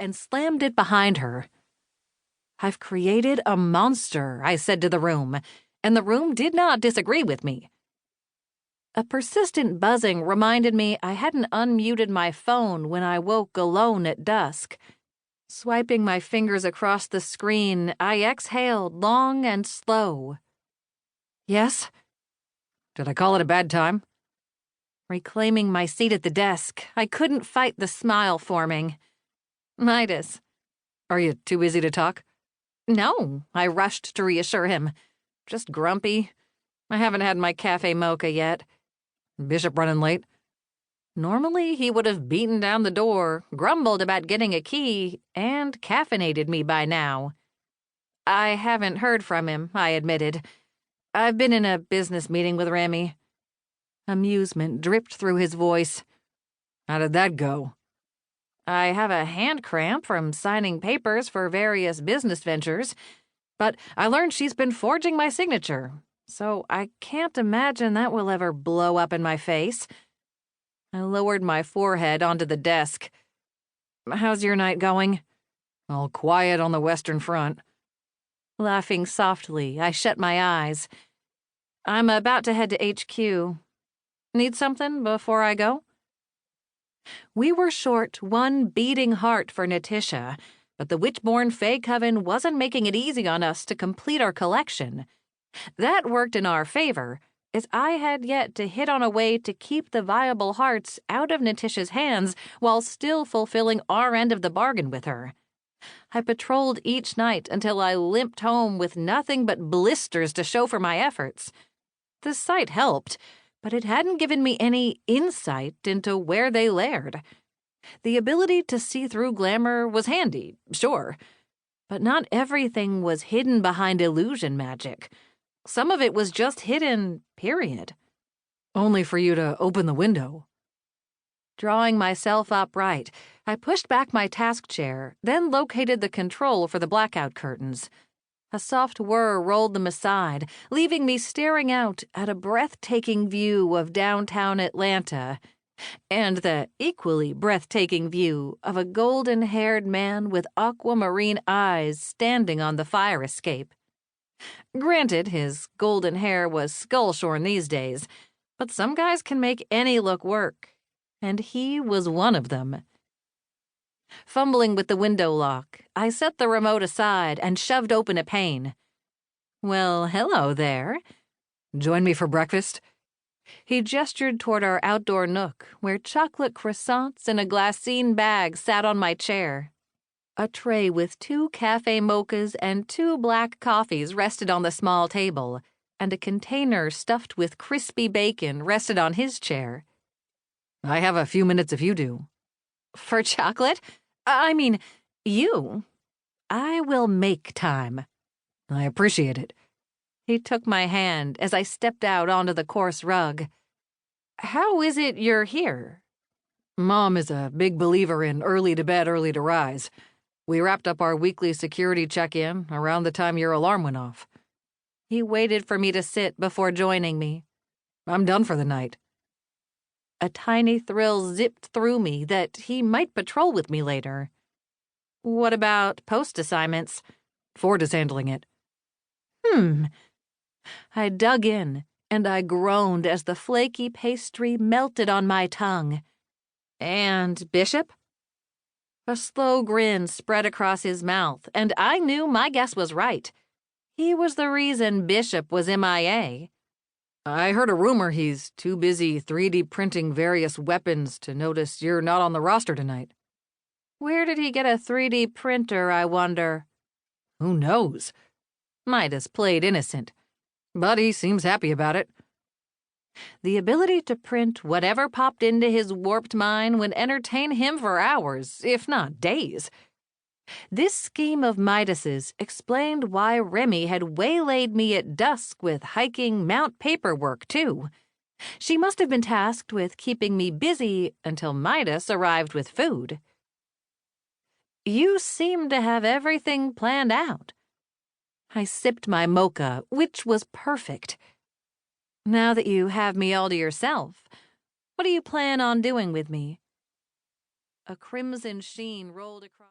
and slammed it behind her. "I've created a monster," I said to the room, and the room did not disagree with me. A persistent buzzing reminded me I hadn't unmuted my phone when I woke alone at dusk. Swiping my fingers across the screen, I exhaled long and slow. "Yes?" Did I call it a bad time? Reclaiming my seat at the desk, I couldn't fight the smile forming. "Midas." Are you too busy to talk? "No," I rushed to reassure him. "Just grumpy. I haven't had my cafe mocha yet." Bishop running late? Normally, he would have beaten down the door, grumbled about getting a key, and caffeinated me by now. "I haven't heard from him," I admitted. "I've been in a business meeting with Remy." Amusement dripped through his voice. How did that go? "I have a hand cramp from signing papers for various business ventures, but I learned she's been forging my signature, so I can't imagine that will ever blow up in my face." I lowered my forehead onto the desk. "How's your night going?" All quiet on the Western Front. Laughing softly, I shut my eyes. "I'm about to head to HQ. Need something before I go?" We were short one beating heart for Natisha, but the Witchborn Fae Coven wasn't making it easy on us to complete our collection. That worked in our favor, as I had yet to hit on a way to keep the viable hearts out of Natisha's hands while still fulfilling our end of the bargain with her. I patrolled each night until I limped home with nothing but blisters to show for my efforts. The sight helped, but it hadn't given me any insight into where they laired. The ability to see through glamour was handy, sure, but not everything was hidden behind illusion magic. Some of it was just hidden, period. Only for you to open the window. Drawing myself upright, I pushed back my task chair, then located the control for the blackout curtains. A soft whir rolled them aside, leaving me staring out at a breathtaking view of downtown Atlanta, and the equally breathtaking view of a golden-haired man with aquamarine eyes standing on the fire escape. Granted, his golden hair was skull-shorn these days, but some guys can make any look work, and he was one of them. Fumbling with the window lock, I set the remote aside and shoved open a pane. "Well, hello there." Join me for breakfast? He gestured toward our outdoor nook, where chocolate croissants in a glassine bag sat on my chair. A tray with 2 cafe mochas and 2 black coffees rested on the small table, and a container stuffed with crispy bacon rested on his chair. I have a few minutes if you do. "For chocolate? I mean, you. I will make time." I appreciate it. He took my hand as I stepped out onto the coarse rug. "How is it you're here?" Mom is a big believer in early to bed, early to rise. We wrapped up our weekly security check-in around the time your alarm went off. He waited for me to sit before joining me. I'm done for the night. A tiny thrill zipped through me that he might patrol with me later. "What about post assignments?" Ford is handling it. I dug in, and I groaned as the flaky pastry melted on my tongue. "And Bishop?" A slow grin spread across his mouth, and I knew my guess was right. He was the reason Bishop was MIA. I heard a rumor he's too busy 3D printing various weapons to notice you're not on the roster tonight. Where did he get a 3D printer, I wonder? Who knows? Midas played innocent. But he seems happy about it. The ability to print whatever popped into his warped mind would entertain him for hours, if not days. This scheme of Midas's explained why Remy had waylaid me at dusk with hiking Mount paperwork, too. She must have been tasked with keeping me busy until Midas arrived with food. "You seem to have everything planned out." I sipped my mocha, which was perfect. "Now that you have me all to yourself, what do you plan on doing with me?" A crimson sheen rolled across